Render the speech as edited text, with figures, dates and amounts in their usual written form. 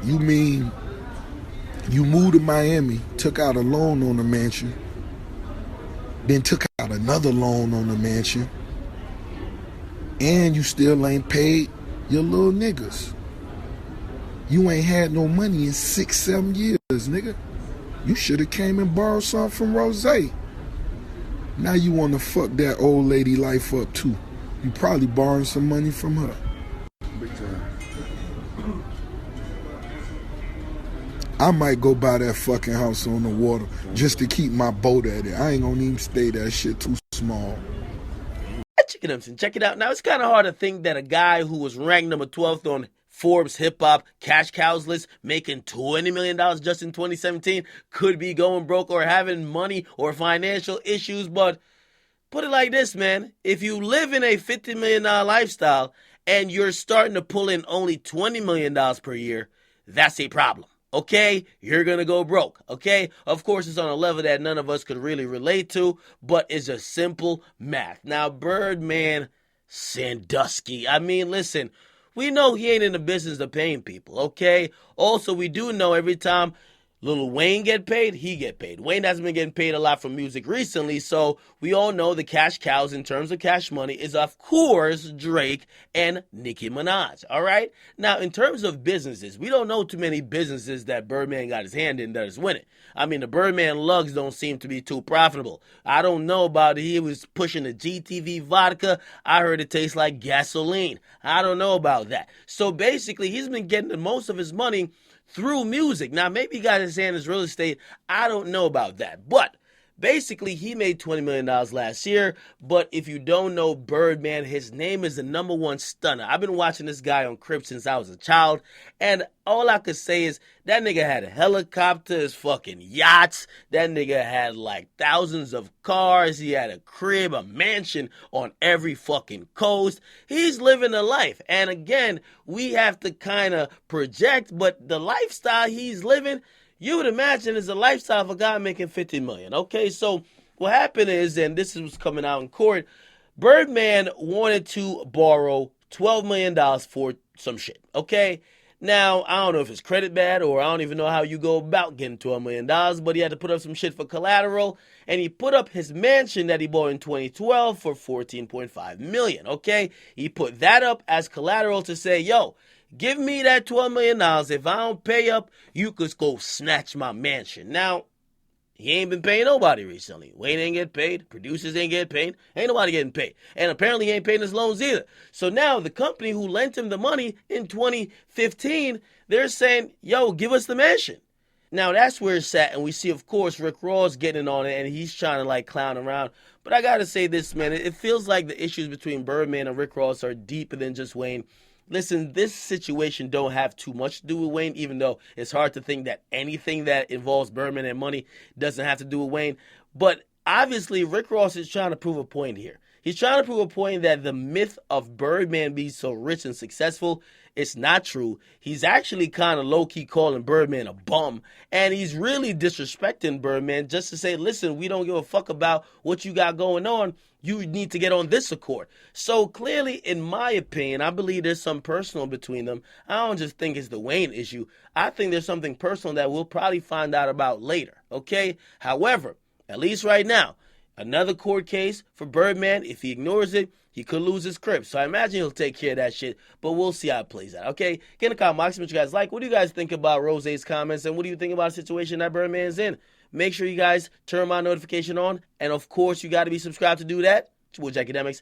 You mean you moved to Miami, took out a loan on the mansion, then took out another loan on the mansion, and you still ain't paid your little niggas. You ain't had no money in 6, 7 years, nigga. You should have came and borrowed something from Rose. Now you want to fuck that old lady life up too. You probably borrowing some money from her. Big time. I might go buy that fucking house on the water just to keep my boat at it. I ain't gonna even stay that shit too small. Check it out. Now, it's kind of hard to think that a guy who was ranked number 12th on Forbes Hip Hop Cash Cows list, making $20 million just in 2017, could be going broke or having money or financial issues. But put it like this, man. If you live in a $50 million lifestyle and you're starting to pull in only $20 million per year, that's a problem. Okay, you're gonna go broke. Okay, of course, it's on a level that none of us could really relate to, but it's a simple math. Now, Birdman Sandusky. I mean, listen, we know he ain't in the business of paying people. Okay, also we do know every time Lil Wayne get paid, he get paid. Wayne hasn't been getting paid a lot from music recently, so we all know the cash cows in terms of cash money is, of course, Drake and Nicki Minaj, all right? Now, in terms of businesses, we don't know too many businesses that Birdman got his hand in that is winning. I mean, the Birdman lugs don't seem to be too profitable. I don't know about it. He was pushing the GTV vodka. I heard it tastes like gasoline. I don't know about that. So basically, he's been getting the most of his money through music. Now, maybe he got his hand in his real estate. I don't know about that. But basically, he made $20 million last year. But if you don't know Birdman, his name is the number one stunner. I've been watching this guy on Crip since I was a child. And all I could say is that nigga had helicopters, fucking yachts. That nigga had like thousands of cars. He had a crib, a mansion on every fucking coast. He's living a life. And again, we have to kind of project, but the lifestyle he's living, you would imagine is a lifestyle of a guy making $50 million. Okay, so what happened is, and this was coming out in court, Birdman wanted to borrow $12 million for some shit. Okay, now I don't know if his credit bad or I don't even know how you go about getting $12 million, but he had to put up some shit for collateral, and he put up his mansion that he bought in 2012 for $14.5 million. Okay, he put that up as collateral to say, yo, give me that $12 million. If I don't pay up, you could go snatch my mansion. Now, he ain't been paying nobody recently. Wayne ain't getting paid. Producers ain't getting paid. Ain't nobody getting paid. And apparently he ain't paying his loans either. So now the company who lent him the money in 2015, they're saying, yo, give us the mansion. Now, that's where it's at. And we see, of course, Rick Ross getting on it, and he's trying to, like, clown around. But I got to say this, man. It feels like the issues between Birdman and Rick Ross are deeper than just Wayne. Listen, this situation don't have too much to do with Wayne, even though it's hard to think that anything that involves Birdman and money doesn't have to do with Wayne. But obviously, Rick Ross is trying to prove a point here. He's trying to prove a point that the myth of Birdman being so rich and successful, it's not true. He's actually kind of low-key calling Birdman a bum, and he's really disrespecting Birdman just to say, listen, we don't give a fuck about what you got going on. You need to get on this accord. So clearly, in my opinion, I believe there's some personal between them. I don't just think it's the Wayne issue. I think there's something personal that we'll probably find out about later, okay? However, at least right now, another court case for Birdman. If he ignores it, he could lose his crib. So I imagine he'll take care of that shit, but we'll see how it plays out, okay? Get in the comment box, what you guys like. What do you guys think about Rose's comments, and what do you think about the situation that Birdman's in? Make sure you guys turn my notification on, and of course, you got to be subscribed to do that. It's your boy, Jackademics.